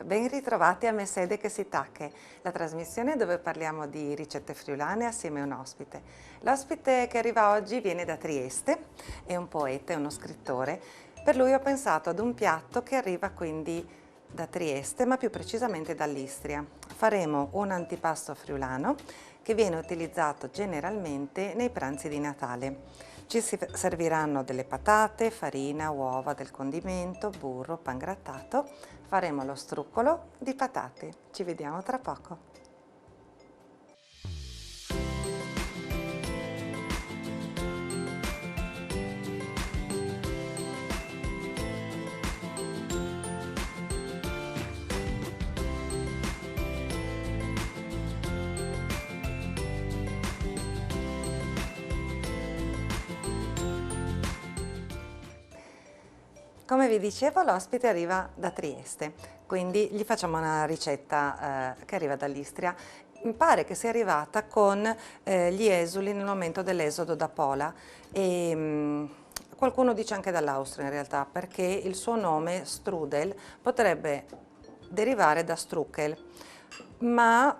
Ben ritrovati a Me Sede che si tacche, la trasmissione dove parliamo di ricette friulane assieme a un ospite. L'ospite che arriva oggi viene da Trieste, è un poeta, è uno scrittore. Per lui ho pensato ad un piatto che arriva quindi da Trieste, ma più precisamente dall'Istria. Faremo un antipasto friulano che viene utilizzato generalmente nei pranzi di Natale. Ci si serviranno delle patate, farina, uova, del condimento, burro, pangrattato. Faremo lo struccolo di patate. Ci vediamo tra poco. Come vi dicevo, l'ospite arriva da Trieste, quindi gli facciamo una ricetta che arriva dall'Istria. Mi pare che sia arrivata con gli esuli nel momento dell'esodo da Pola e qualcuno dice anche dall'Austria in realtà, perché il suo nome, Strudel, potrebbe derivare da Struckel, ma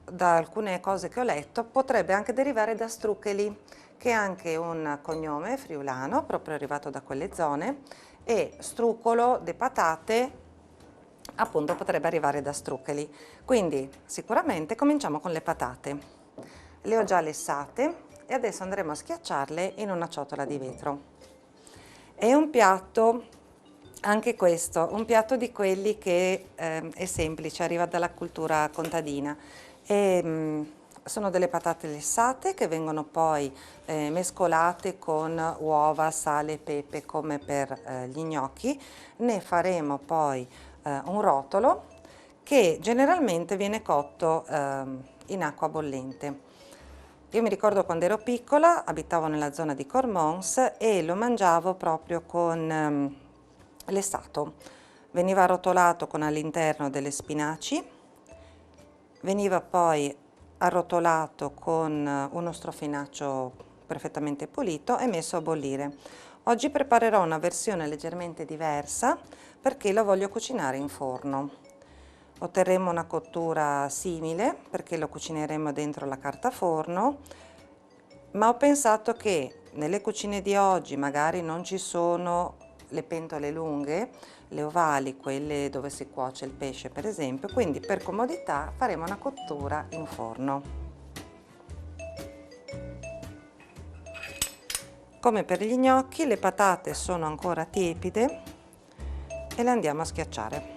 da alcune cose che ho letto potrebbe anche derivare da Struccoli, che è anche un cognome friulano, proprio arrivato da quelle zone, e struccolo de patate appunto potrebbe arrivare da struccoli. Quindi sicuramente cominciamo con le patate. Le ho già lessate e adesso andremo a schiacciarle in una ciotola di vetro. È un piatto, anche questo, un piatto di quelli che è semplice, arriva dalla cultura contadina. Sono delle patate lessate che vengono poi mescolate con uova, sale e pepe come per gli gnocchi. Ne faremo poi un rotolo che generalmente viene cotto in acqua bollente. Io mi ricordo quando ero piccola, abitavo nella zona di Cormons e lo mangiavo proprio con lessato. Veniva arrotolato con all'interno delle spinaci, veniva poi arrotolato con uno strofinaccio perfettamente pulito e messo a bollire. Oggi preparerò una versione leggermente diversa perché la voglio cucinare in forno. Otterremo una cottura simile perché lo cucineremo dentro la carta forno, ma ho pensato che nelle cucine di oggi magari non ci sono le pentole lunghe, le ovali, quelle dove si cuoce il pesce per esempio, quindi per comodità faremo una cottura in forno. Come per gli gnocchi, le patate sono ancora tiepide e le andiamo a schiacciare.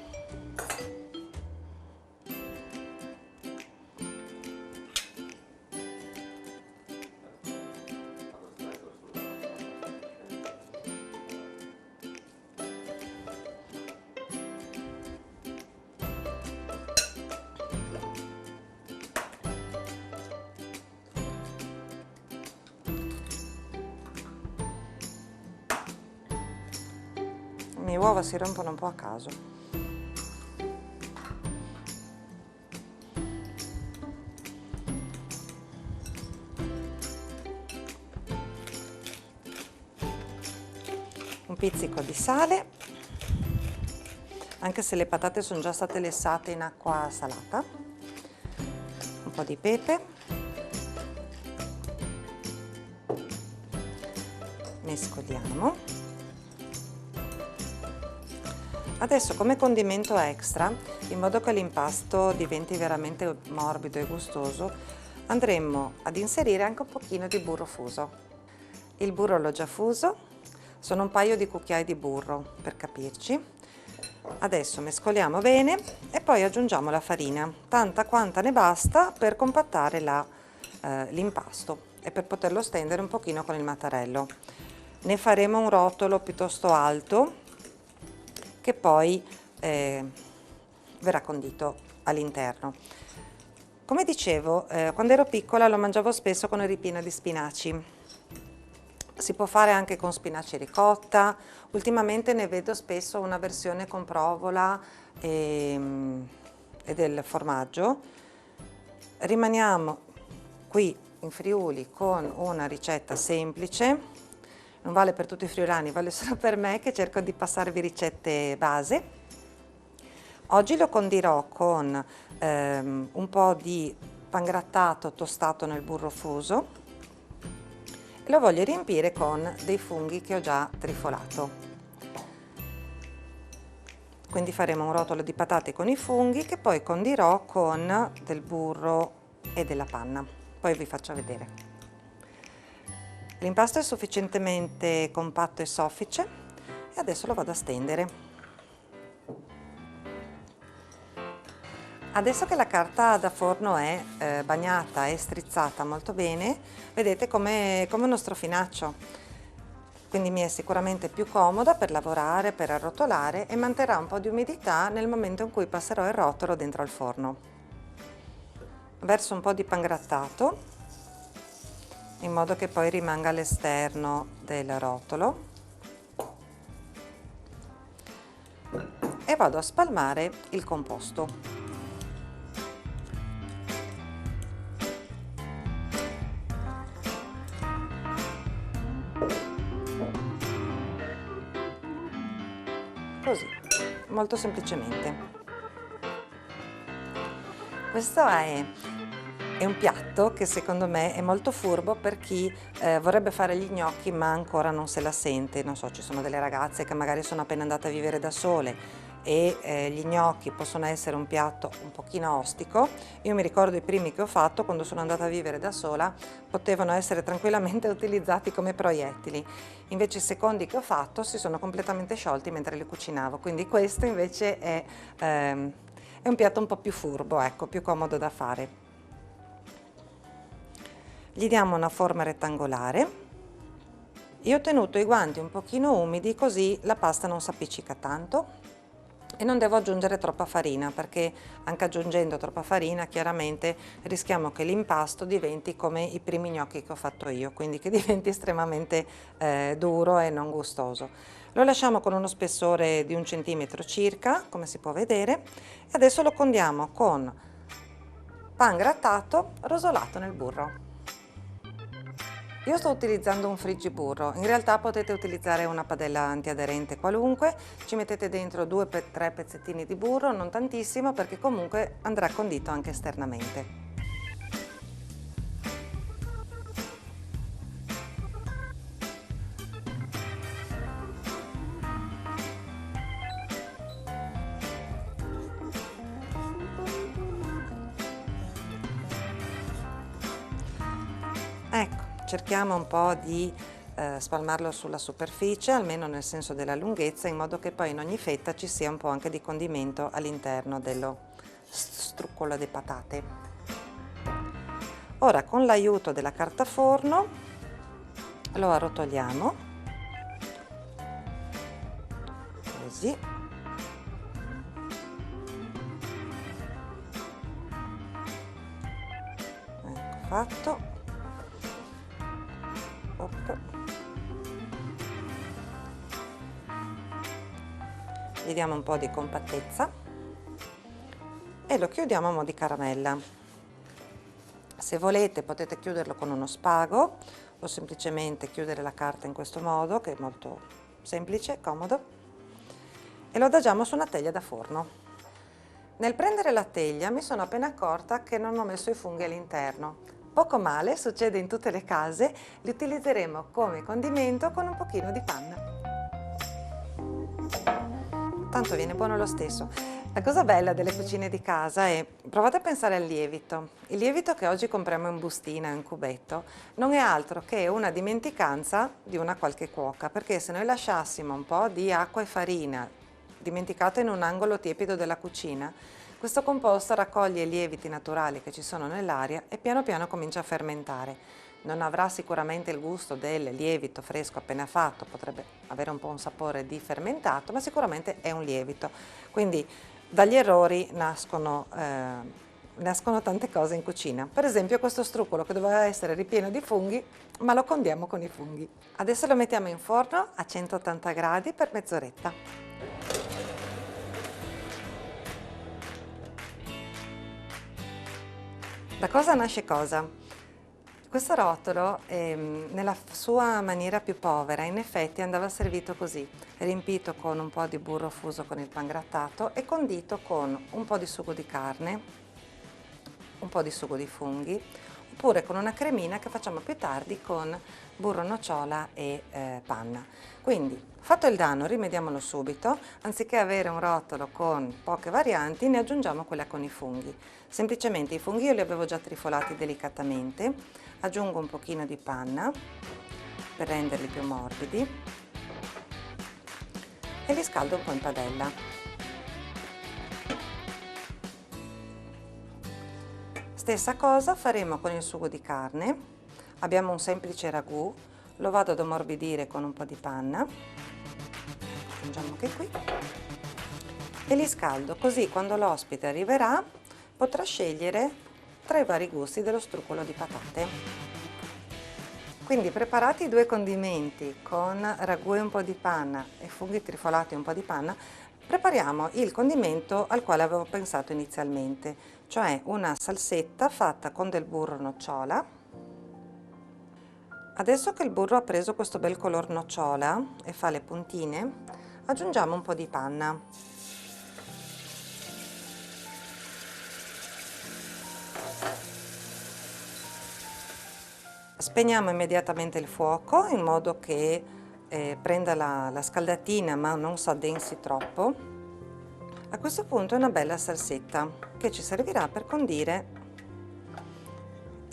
Le mie uova si rompono un po' a caso. Un pizzico di sale, anche se le patate sono già state lessate in acqua salata. Un po' di pepe. Mescoliamo. Adesso come condimento extra, in modo che l'impasto diventi veramente morbido e gustoso, andremo ad inserire anche un pochino di burro fuso. Il burro l'ho già fuso, sono un paio di cucchiai di burro per capirci. Adesso mescoliamo bene e poi aggiungiamo la farina, tanta quanta ne basta per compattare l'impasto e per poterlo stendere un pochino con il mattarello. Ne faremo un rotolo piuttosto alto che poi verrà condito all'interno. Come dicevo, quando ero piccola lo mangiavo spesso con il ripieno di spinaci. Si può fare anche con spinaci ricotta, ultimamente ne vedo spesso una versione con provola e del formaggio. Rimaniamo qui in Friuli con una ricetta semplice. Non vale per tutti i friulani, vale solo per me che cerco di passarvi ricette base. Oggi lo condirò con un po' di pangrattato tostato nel burro fuso e lo voglio riempire con dei funghi che ho già trifolato. Quindi faremo un rotolo di patate con i funghi che poi condirò con del burro e della panna. Poi vi faccio vedere. L'impasto è sufficientemente compatto e soffice e adesso lo vado a stendere. Adesso che la carta da forno è bagnata e strizzata molto bene, vedete come uno strofinaccio. Quindi mi è sicuramente più comoda per lavorare, per arrotolare e manterrà un po' di umidità nel momento in cui passerò il rotolo dentro al forno. Verso un po' di pangrattato in modo che poi rimanga all'esterno del rotolo e vado a spalmare il composto. Così, molto semplicemente. Questo è un piatto che secondo me è molto furbo per chi vorrebbe fare gli gnocchi ma ancora non se la sente. Non so, ci sono delle ragazze che magari sono appena andate a vivere da sole e gli gnocchi possono essere un piatto un pochino ostico. Io mi ricordo i primi che ho fatto quando sono andata a vivere da sola, potevano essere tranquillamente utilizzati come proiettili. Invece i secondi che ho fatto si sono completamente sciolti mentre li cucinavo, quindi questo invece è un piatto un po' più furbo, ecco, più comodo da fare. Gli diamo una forma rettangolare. Io ho tenuto i guanti un pochino umidi così la pasta non si appiccica tanto e non devo aggiungere troppa farina perché anche aggiungendo troppa farina chiaramente rischiamo che l'impasto diventi come i primi gnocchi che ho fatto io, quindi che diventi estremamente duro e non gustoso. Lo lasciamo con uno spessore di 1 centimetro circa, come si può vedere, e adesso lo condiamo con pan grattato rosolato nel burro. Io sto utilizzando un friggiburro, in realtà potete utilizzare una padella antiaderente qualunque, ci mettete dentro 2-3 pezzettini di burro, non tantissimo perché comunque andrà condito anche esternamente. Ecco, cerchiamo un po' di spalmarlo sulla superficie, almeno nel senso della lunghezza, in modo che poi in ogni fetta ci sia un po' anche di condimento all'interno dello struccolo di patate. Ora con l'aiuto della carta forno lo arrotoliamo, così. Ecco fatto. Gli diamo un po' di compattezza e lo chiudiamo a mo' di caramella. Se volete potete chiuderlo con uno spago o semplicemente chiudere la carta in questo modo, che è molto semplice, comodo, e lo adagiamo su una teglia da forno. Nel prendere la teglia mi sono appena accorta che non ho messo i funghi all'interno. Poco male, succede in tutte le case, li utilizzeremo come condimento con un pochino di panna. Tanto viene buono lo stesso. La cosa bella delle cucine di casa è, provate a pensare al lievito. Il lievito che oggi compriamo in bustina, in cubetto, non è altro che una dimenticanza di una qualche cuoca, perché se noi lasciassimo un po' di acqua e farina dimenticato in un angolo tiepido della cucina, questo composto raccoglie i lieviti naturali che ci sono nell'aria e piano piano comincia a fermentare. Non avrà sicuramente il gusto del lievito fresco appena fatto, potrebbe avere un po' un sapore di fermentato, ma sicuramente è un lievito. Quindi dagli errori nascono tante cose in cucina. Per esempio questo struccolo che doveva essere ripieno di funghi, ma lo condiamo con i funghi. Adesso lo mettiamo in forno a 180 gradi per mezz'oretta. Da cosa nasce cosa? Questo rotolo, nella sua maniera più povera, in effetti andava servito così, riempito con un po' di burro fuso con il pangrattato e condito con un po' di sugo di carne, un po' di sugo di funghi, oppure con una cremina che facciamo più tardi con burro nocciola e panna. Quindi, fatto il danno, rimediamolo subito, anziché avere un rotolo con poche varianti, ne aggiungiamo quella con i funghi. Semplicemente i funghi io li avevo già trifolati delicatamente, aggiungo un pochino di panna per renderli più morbidi e li scaldo un po' in padella. Stessa cosa faremo con il sugo di carne. Abbiamo un semplice ragù, lo vado ad ammorbidire con un po' di panna, aggiungiamo anche qui, e li scaldo così quando l'ospite arriverà potrà scegliere tra i vari gusti dello struccolo di patate. Quindi preparati i due condimenti con ragù e un po' di panna e funghi trifolati e un po' di panna, prepariamo il condimento al quale avevo pensato inizialmente, cioè una salsetta fatta con del burro nocciola. Adesso che il burro ha preso questo bel color nocciola e fa le puntine, aggiungiamo un po' di panna. Spegniamo immediatamente il fuoco in modo che prenda la scaldatina ma non si addensi troppo. A questo punto è una bella salsetta che ci servirà per condire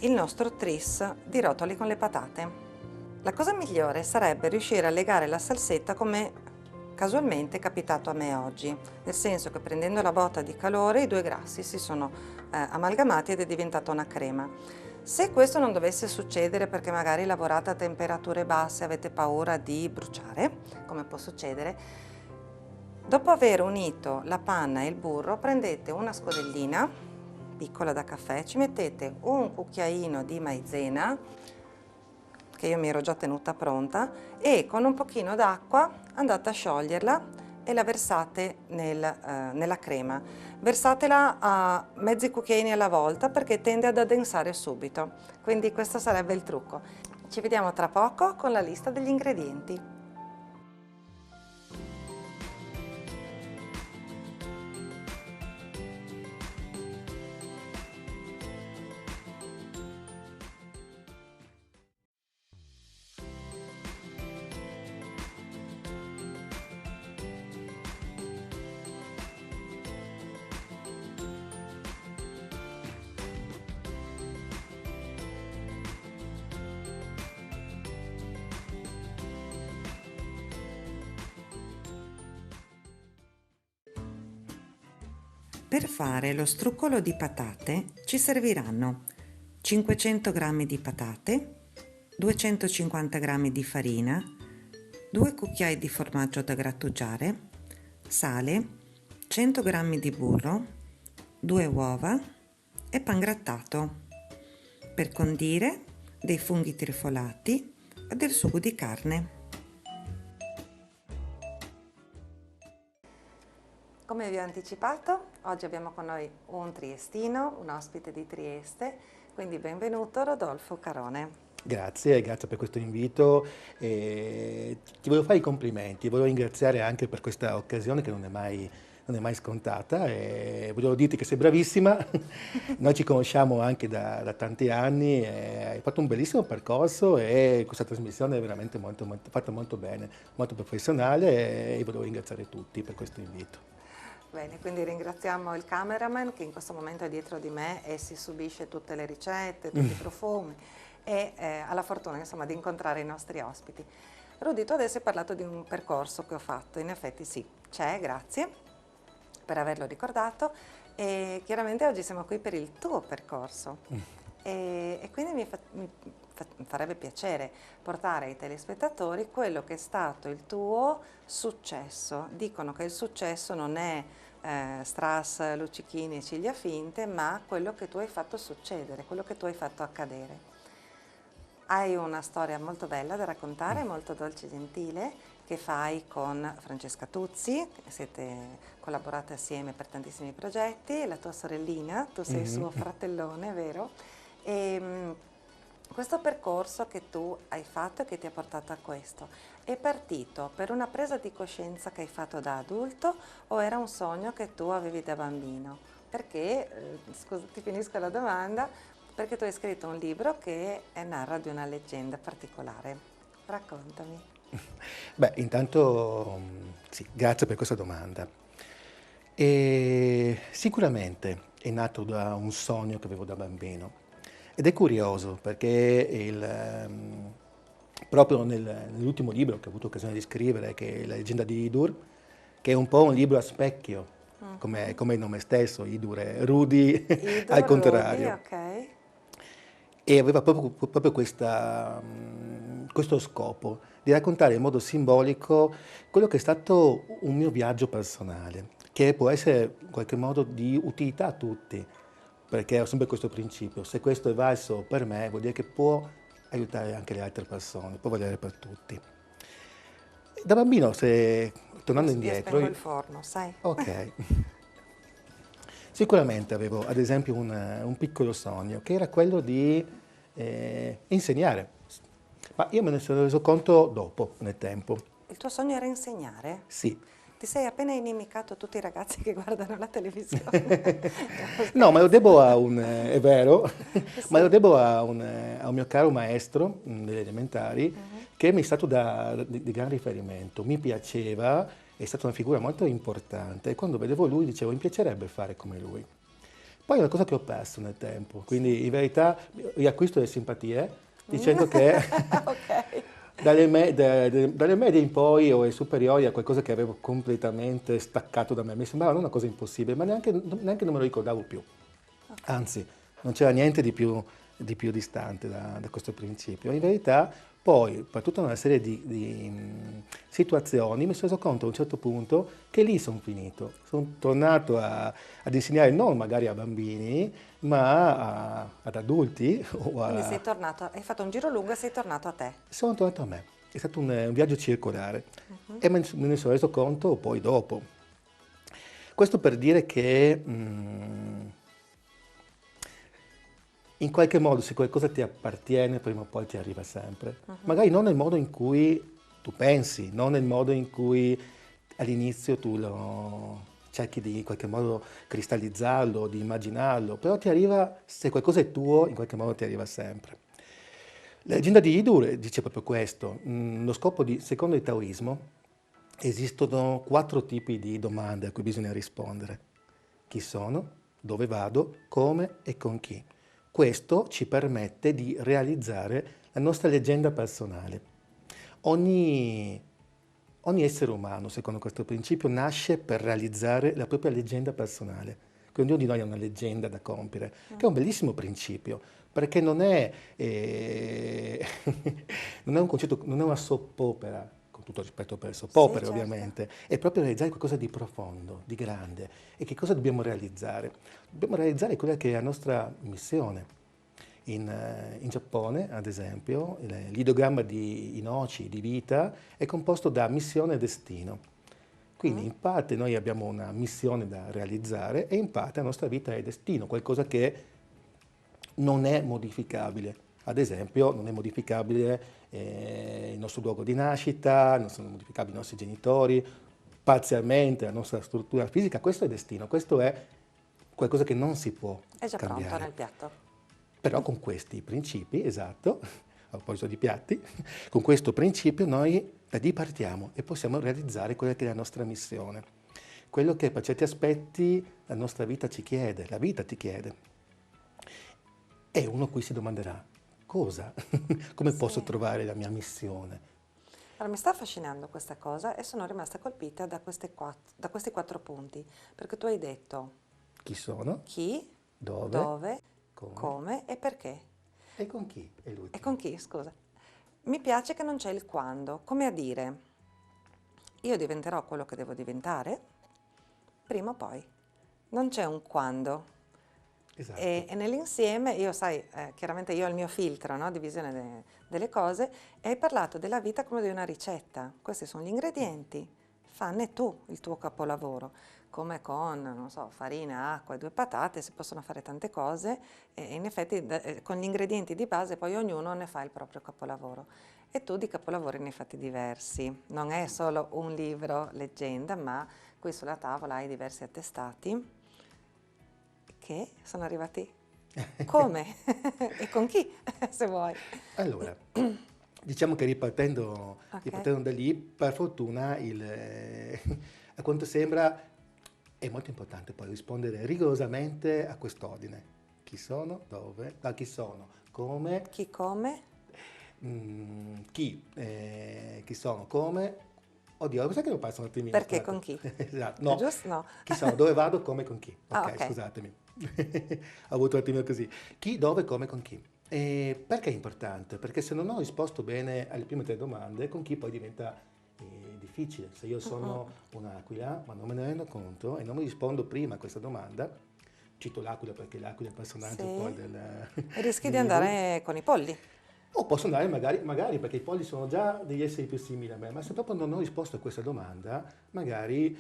il nostro tris di rotoli con le patate. La cosa migliore sarebbe riuscire a legare la salsetta come casualmente è capitato a me oggi, nel senso che prendendo la botta di calore i due grassi si sono amalgamati ed è diventata una crema. Se questo non dovesse succedere perché magari lavorate a temperature basse e avete paura di bruciare, come può succedere, dopo aver unito la panna e il burro prendete una scodellina piccola da caffè, ci mettete un cucchiaino di maizena che io mi ero già tenuta pronta e con un pochino d'acqua andate a scioglierla e la versate nella crema. Versatela a mezzi cucchiaini alla volta perché tende ad addensare subito, quindi questo sarebbe il trucco. Ci vediamo tra poco con la lista degli ingredienti. Per fare lo struccolo di patate ci serviranno 500 g di patate, 250 g di farina, 2 cucchiai di formaggio da grattugiare, sale, 100 g di burro, 2 uova e pangrattato. Per condire dei funghi trifolati e del sugo di carne. Come vi ho anticipato, oggi abbiamo con noi un triestino, un ospite di Trieste, quindi benvenuto Rodolfo Carone. Grazie, grazie per questo invito. Ti voglio fare i complimenti, voglio ringraziare anche per questa occasione che non è mai scontata e volevo dirti che sei bravissima. Noi ci conosciamo anche da tanti anni, hai fatto un bellissimo percorso e questa trasmissione è veramente fatta molto bene, molto professionale e volevo ringraziare tutti per questo invito. Bene, quindi ringraziamo il cameraman che in questo momento è dietro di me e si subisce tutte le ricette, tutti i profumi e ha la fortuna insomma di incontrare i nostri ospiti. Rudy, tu adesso hai parlato di un percorso che ho fatto, in effetti sì, c'è, grazie per averlo ricordato e chiaramente oggi siamo qui per il tuo percorso e quindi mi farebbe piacere portare ai telespettatori quello che è stato il tuo successo. Dicono che il successo non è strass, luccichini e ciglia finte, ma quello che tu hai fatto succedere, quello che tu hai fatto accadere. Hai una storia molto bella da raccontare, molto dolce e gentile, che fai con Francesca Tuzzi, siete collaborate assieme per tantissimi progetti, la tua sorellina, tu sei il suo fratellone, vero? Questo percorso che tu hai fatto e che ti ha portato a questo, è partito per una presa di coscienza che hai fatto da adulto o era un sogno che tu avevi da bambino? Perché, scusa, ti finisco la domanda, perché tu hai scritto un libro che narra di una leggenda particolare. Raccontami. Beh, intanto sì, grazie per questa domanda. E sicuramente è nato da un sogno che avevo da bambino ed è curioso perché proprio nell'ultimo libro che ho avuto occasione di scrivere, che è La leggenda di Idur, che è un po' un libro a specchio, come il nome stesso, Idur è Rudy al Ido, Rodi, contrario. ok. E aveva proprio questo scopo di raccontare in modo simbolico quello che è stato un mio viaggio personale, che può essere in qualche modo di utilità a tutti, perché ho sempre questo principio: se questo è valso per me, vuol dire che può aiutare anche le altre persone, può valere per tutti. Da bambino, tornando Io indietro, spengo il forno, sai? ok, sicuramente avevo ad esempio un piccolo sogno, che era quello di insegnare, ma io me ne sono reso conto dopo, nel tempo. Il tuo sogno era insegnare? Sì. Ti sei appena inimicato tutti i ragazzi che guardano la televisione. No, No, ma lo scherzo. devo a è vero, ma lo Sì. devo a un mio caro maestro delle elementari che mi è stato di gran riferimento. Mi piaceva, è stata una figura molto importante e quando vedevo lui dicevo mi piacerebbe fare come lui. Poi è una cosa che ho perso nel tempo, quindi in verità riacquisto le simpatie dicendo che Ok. dalle medie in poi o ai superiori a qualcosa che avevo completamente staccato da me, mi sembrava una cosa impossibile, ma neanche non me lo ricordavo più. Anzi, non c'era niente di più distante da questo principio. In verità, poi, per tutta una serie di situazioni, mi sono reso conto a un certo punto che lì sono finito. Sono tornato ad insegnare non magari a bambini, ma ad adulti. Quindi sei tornato, hai fatto un giro lungo e sei tornato a te. Sono tornato a me. È stato un viaggio circolare e me ne sono reso conto poi dopo. Questo per dire che in qualche modo, se qualcosa ti appartiene, prima o poi ti arriva sempre. Magari non nel modo in cui tu pensi, non nel modo in cui all'inizio tu lo cerchi di in qualche modo cristallizzarlo, di immaginarlo, però ti arriva, se qualcosa è tuo, in qualche modo ti arriva sempre. La leggenda di Idur dice proprio questo. Secondo il taoismo, esistono 4 tipi di domande a cui bisogna rispondere. Chi sono, dove vado, come e con chi. Questo ci permette di realizzare la nostra leggenda personale. Ogni, ogni essere umano, secondo questo principio, nasce per realizzare la propria leggenda personale. Quindi ognuno di noi ha una leggenda da compiere, che è un bellissimo principio, perché non è un concetto, non è una soppopera, con tutto rispetto per le Sì, soppopere certo. ovviamente, è proprio realizzare qualcosa di profondo, di grande. E che cosa dobbiamo realizzare? Dobbiamo realizzare quella che è la nostra missione. In Giappone, ad esempio, l'idogramma di Inochi, di vita, è composto da missione e destino. Quindi in parte noi abbiamo una missione da realizzare e in parte la nostra vita è destino, qualcosa che non è modificabile. Ad esempio, non è modificabile il nostro luogo di nascita, non sono modificabili i nostri genitori, parzialmente la nostra struttura fisica. Questo è destino, questo è qualcosa che non si può È già pronto nel cambiare. piatto. Però con questi principi, esatto, a proposito di piatti, con questo principio noi da lì partiamo e possiamo realizzare quella che è la nostra missione. Quello che per certi aspetti la nostra vita ci chiede, la vita ti chiede. E uno qui si domanderà, cosa? Come posso Sì. trovare la mia missione? Allora, mi sta affascinando questa cosa e sono rimasta colpita da questi 4 punti, perché tu hai detto Chi sono? chi, Dove? dove, Come? come e perché. E con chi? È E l'ultimo. con chi, scusa. Mi piace che non c'è il quando, come a dire, io diventerò quello che devo diventare, prima o poi. Non c'è un quando. Esatto. E nell'insieme, io sai, chiaramente io ho il mio filtro, no, di visione delle cose, e hai parlato della vita come di una ricetta. Questi sono gli ingredienti, fanne tu il tuo capolavoro. come con, non so, farina, acqua e 2 patate, si possono fare tante cose e in effetti con gli ingredienti di base poi ognuno ne fa il proprio capolavoro. E tu di capolavori ne hai fatti diversi. Non è solo un libro leggenda, ma qui sulla tavola hai diversi attestati che sono arrivati come e con chi, se vuoi. Allora, diciamo che ripartendo Ok? da lì, per fortuna, a quanto sembra, è molto importante poi rispondere rigorosamente a quest'ordine. Chi sono, dove, da chi sono, come, Chi come? chi sono, come. Oddio, sai che lo passo un attimino? Perché Scusate. con chi? Esatto, È no. giusto? No. Chi sono, dove vado, come, con chi. Ah, Ok, ok. scusatemi. Ho avuto un attimino così. Chi, dove, come, con chi. E perché è importante? Perché se non ho risposto bene alle prime 3 domande, con chi poi diventa difficile. Se io sono un'aquila, ma non me ne rendo conto e non mi rispondo prima a questa domanda, cito l'aquila perché l'aquila è il personaggio poi Sì. del, E rischi del di libro. andare con i polli. O posso andare magari perché i polli sono già degli esseri più simili a me, ma se proprio non ho risposto a questa domanda, magari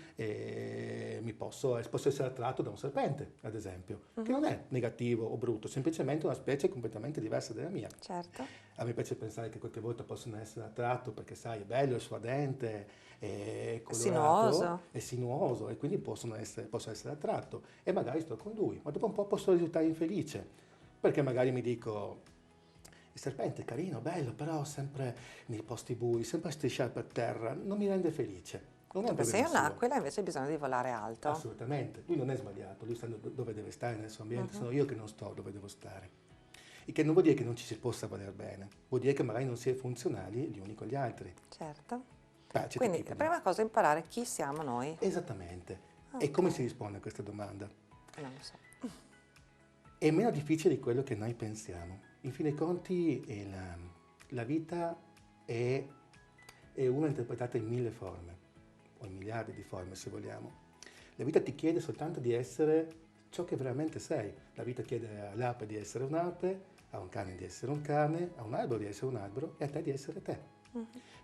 posso essere attratto da un serpente, ad esempio, che non è negativo o brutto, semplicemente una specie completamente diversa dalla mia. Certo. A me piace pensare che qualche volta possono essere attratto perché, sai, è bello, è suadente, è colorato, Sinuoso. è sinuoso e quindi posso essere attratto e magari sto con lui, ma dopo un po' posso risultare infelice perché magari mi dico il serpente è carino, bello, però sempre nei posti bui, sempre a strisciare per terra, non mi rende felice. Non è un Dove sei problema suo. un'aquila invece hai bisogno di volare alto. Assolutamente, lui non è sbagliato, lui sta dove deve stare nel suo ambiente, sono io che non sto dove devo stare. Il che non vuol dire che non ci si possa voler bene, vuol dire che magari non si è funzionali gli uni con gli altri. Certo. Beh, c'è Quindi tipo la di... prima cosa è imparare chi siamo noi. Esattamente. E Ok. come si risponde a questa domanda? Non lo so. È meno difficile di quello che noi pensiamo. In fin dei conti, la vita è una interpretata in 1000 forme, o in miliardi di forme se vogliamo. La vita ti chiede soltanto di essere ciò che veramente sei. La vita chiede all'ape di essere un'ape, a un cane di essere un cane, a un albero di essere un albero e a te di essere te.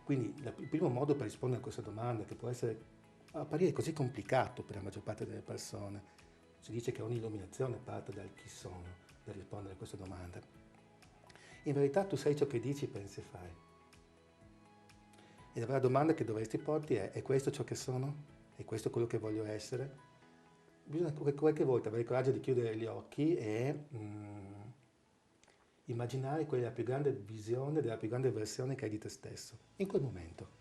Quindi il primo modo per rispondere a questa domanda, che può apparire così complicato per la maggior parte delle persone, si dice che ogni illuminazione parte dal chi sono, per rispondere a questa domanda. In verità tu sei ciò che dici, pensi e fai. E la vera domanda che dovresti porti è questo ciò che sono? È questo quello che voglio essere? Bisogna qualche volta avere il coraggio di chiudere gli occhi e immaginare quella più grande visione, della più grande versione che hai di te stesso, in quel momento.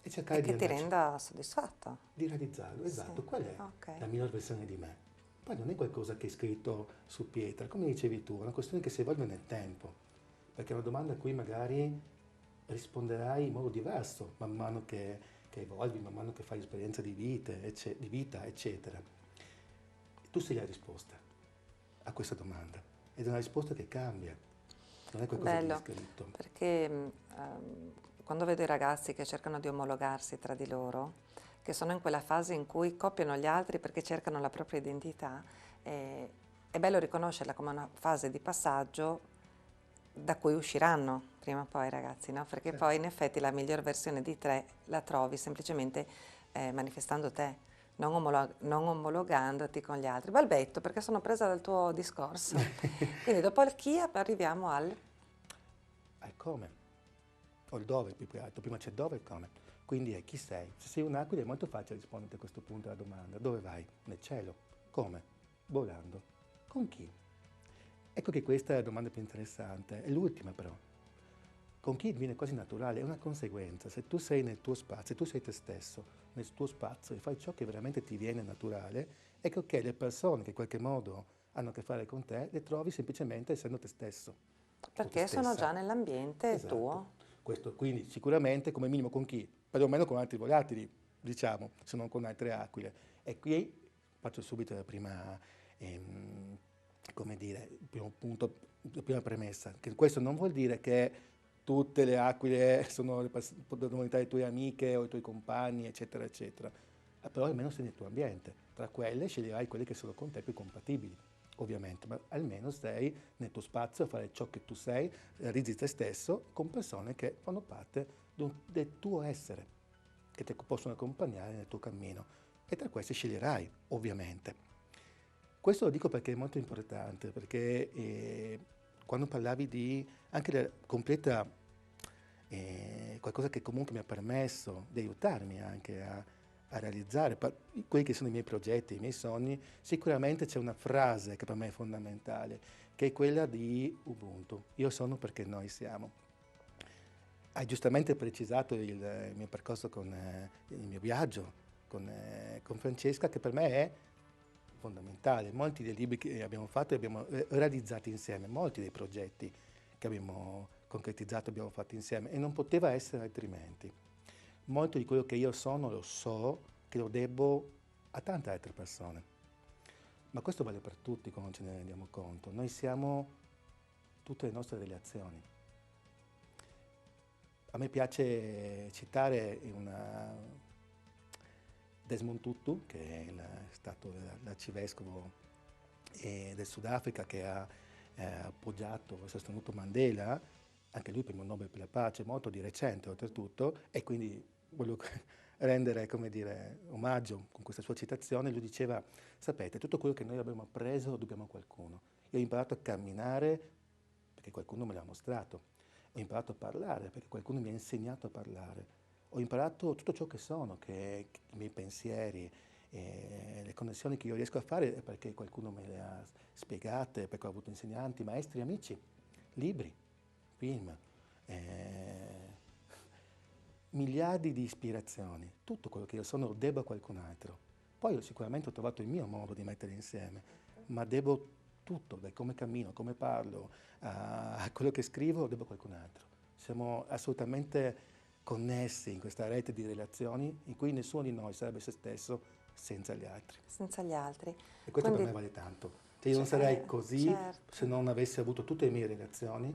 E E cercare di che ti andarci, renda soddisfatto. di realizzarlo. Sì. Esatto, qual è Ok. la miglior versione di me? Poi non è qualcosa che è scritto su pietra, come dicevi tu, è una questione che si evolve nel tempo, perché è una domanda a cui magari risponderai in modo diverso man mano che evolvi, man mano che fai esperienza di vita, eccetera. Tu sei la risposta a questa domanda ed è una risposta che cambia, non è qualcosa di Bello, scritto. perché quando vedo i ragazzi che cercano di omologarsi tra di loro, che sono in quella fase in cui copiano gli altri perché cercano la propria identità, è bello riconoscerla come una fase di passaggio da cui usciranno prima o poi, ragazzi, no? Perché Certo. poi in effetti la miglior versione di te la trovi semplicemente manifestando te, non omologandoti con gli altri. Balbetto, perché sono presa dal tuo discorso. Quindi dopo il chi arriviamo al... Al come, o il dove più che altro, prima c'è dove e il come. Quindi è chi sei. Se sei un'aquila è molto facile rispondere a questo punto alla domanda. Dove vai? Nel cielo. Come? Volando. Con chi? Ecco che questa è la domanda più interessante, è l'ultima però. Con chi viene quasi naturale, è una conseguenza. Se tu sei nel tuo spazio, se tu sei te stesso, nel tuo spazio e fai ciò che veramente ti viene naturale, ecco che le persone che in qualche modo hanno a che fare con te, le trovi semplicemente essendo te stesso o te Perché sono stessa. già nell'ambiente Esatto. tuo. Questo quindi sicuramente come minimo con chi? Perlomeno con altri volatili, diciamo, se non con altre aquile. E qui faccio subito ehm, come dire, il primo punto, la prima premessa, che questo non vuol dire che tutte le aquile sono devono diventare le tue amiche o i tuoi compagni, eccetera, eccetera. Però almeno sei nel tuo ambiente. Tra quelle sceglierai quelle che sono con te più compatibili, ovviamente, ma almeno sei nel tuo spazio a fare ciò che tu sei, realizzi te stesso con persone che fanno parte del tuo essere, che ti possono accompagnare nel tuo cammino. e tra queste sceglierai, ovviamente. Questo lo dico perché è molto importante, perché quando parlavi di anche la completa, qualcosa che comunque mi ha permesso di aiutarmi anche a realizzare quelli che sono i miei progetti, i miei sogni, sicuramente c'è una frase che per me è fondamentale, che è quella di Ubuntu. Io sono perché noi siamo. Hai giustamente precisato il mio percorso il mio viaggio con Francesca, che per me è fondamentale. Molti dei libri che abbiamo fatto li abbiamo realizzati insieme, molti dei progetti che abbiamo concretizzato abbiamo fatto insieme e non poteva essere altrimenti. Molto di quello che io sono lo so che lo debbo a tante altre persone, ma questo vale per tutti quando ce ne rendiamo conto. Noi siamo tutte le nostre relazioni. A me piace citare Desmond Tutu, che è stato l'arcivescovo del Sudafrica, che ha appoggiato e sostenuto Mandela, anche lui premio Nobel per la pace, molto di recente oltretutto, e quindi voglio rendere, come dire, omaggio con questa sua citazione. Lui diceva: sapete, tutto quello che noi abbiamo appreso lo dobbiamo a qualcuno. Io ho imparato a camminare perché qualcuno me l'ha mostrato. Ho imparato a parlare perché qualcuno mi ha insegnato a parlare. Ho imparato tutto ciò che sono, che i miei pensieri, le connessioni che io riesco a fare è perché qualcuno me le ha spiegate, perché ho avuto insegnanti, maestri, amici, libri, film, miliardi di ispirazioni. Tutto quello che io sono lo devo a qualcun altro. Poi sicuramente ho trovato il mio modo di mettere insieme, ma devo tutto, da come cammino, come parlo, a quello che scrivo, lo devo a qualcun altro. Siamo assolutamente connessi in questa rete di relazioni in cui nessuno di noi sarebbe se stesso senza gli altri. Senza gli altri. E questo Quindi, per me vale tanto. Cioè io non sarei così certo. se non avessi avuto tutte le mie relazioni,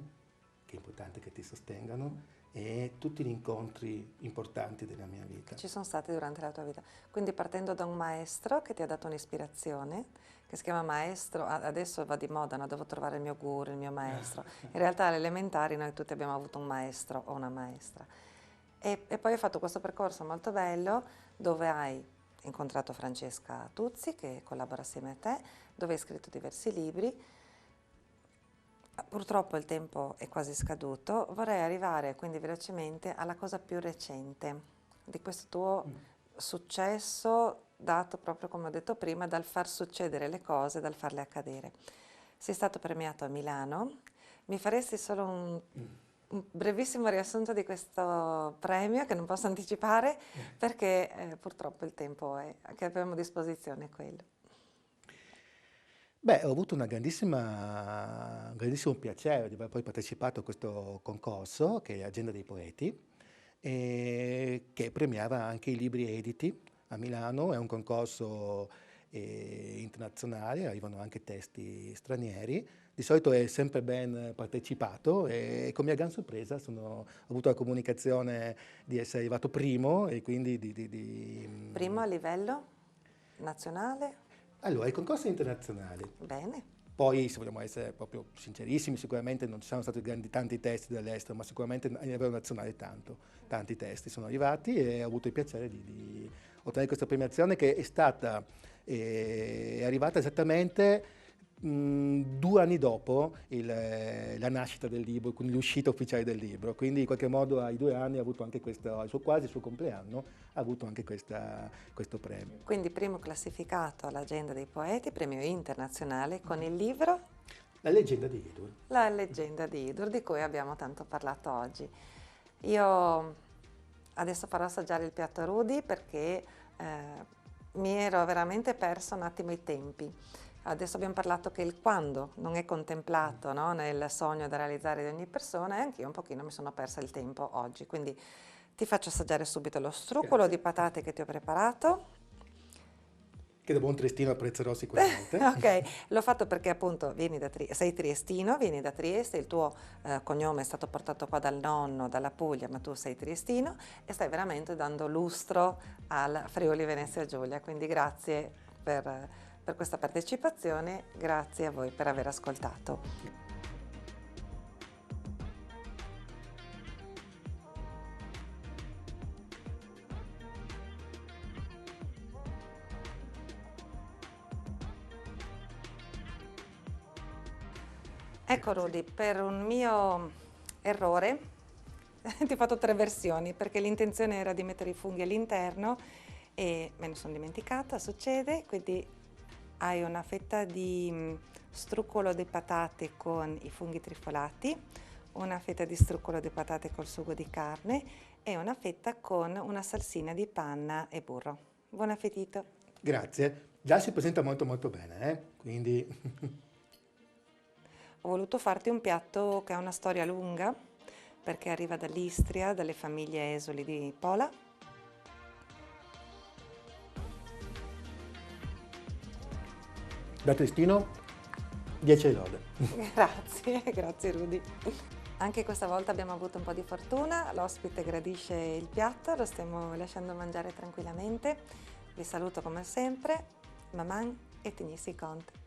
che è importante che ti sostengano, e tutti gli incontri importanti della mia vita. Ci sono stati durante la tua vita. Quindi partendo da un maestro che ti ha dato un'ispirazione, che si chiama maestro, adesso va di moda, no? Devo trovare il mio guru, il mio maestro. In realtà alle elementari noi tutti abbiamo avuto un maestro o una maestra. E poi hai fatto questo percorso molto bello dove hai incontrato Francesca Tuzzi, che collabora assieme a te, dove hai scritto diversi libri. Purtroppo il tempo è quasi scaduto, vorrei arrivare quindi velocemente alla cosa più recente di questo tuo successo dato proprio come ho detto prima dal far succedere le cose, dal farle accadere. Sei stato premiato a Milano, mi faresti solo un brevissimo riassunto di questo premio che non posso anticipare perché purtroppo il tempo che abbiamo a disposizione è quello. Beh, ho avuto un grandissimo piacere di aver poi partecipato a questo concorso, che è Agenda dei Poeti, che premiava anche i libri editi a Milano. È un concorso internazionale, arrivano anche testi stranieri. Di solito è sempre ben partecipato e con mia gran sorpresa ho avuto la comunicazione di essere arrivato primo e quindi Primo a livello nazionale? Allora, i concorsi internazionali. Bene. Poi, se vogliamo essere proprio sincerissimi, sicuramente non ci sono stati tanti testi dall'estero, ma sicuramente a livello nazionale tanti testi sono arrivati e ho avuto il piacere di ottenere questa premiazione che è stata è arrivata esattamente 2 anni dopo la nascita del libro, quindi l'uscita ufficiale del libro. Quindi in qualche modo ai 2 anni ha avuto anche questo, quasi il suo compleanno, ha avuto anche questo premio. Quindi primo classificato all'Agenda dei Poeti, premio internazionale con il libro La leggenda di Idur. La leggenda di Idur, di cui abbiamo tanto parlato oggi. Io adesso farò assaggiare il piatto a Rudy perché mi ero veramente perso un attimo i tempi. Adesso abbiamo parlato che il quando non è contemplato, no, nel sogno da realizzare di ogni persona e anch'io un pochino mi sono persa il tempo oggi. Quindi ti faccio assaggiare subito lo struccolo di patate che ti ho preparato. Che da buon triestino apprezzerò sicuramente. Ok, l'ho fatto perché appunto sei triestino, vieni da Trieste, il tuo cognome è stato portato qua dal nonno, dalla Puglia, ma tu sei triestino e stai veramente dando lustro al Friuli Venezia Giulia, quindi grazie per questa partecipazione, grazie a voi per aver ascoltato. Ecco Rudy, per un mio errore ti ho fatto 3 versioni perché l'intenzione era di mettere i funghi all'interno e me ne sono dimenticata, succede, quindi hai una fetta di struccolo di patate con i funghi trifolati, una fetta di struccolo di patate col sugo di carne e una fetta con una salsina di panna e burro. Buon appetito! Grazie. Già si presenta molto molto bene, quindi Ho voluto farti un piatto che ha una storia lunga perché arriva dall'Istria, dalle famiglie esuli di Pola. da Triestino 10 lode. Grazie, grazie Rudy. Anche questa volta abbiamo avuto un po' di fortuna, l'ospite gradisce il piatto, lo stiamo lasciando mangiare tranquillamente. Vi saluto come sempre, Maman e Tenissi Conte.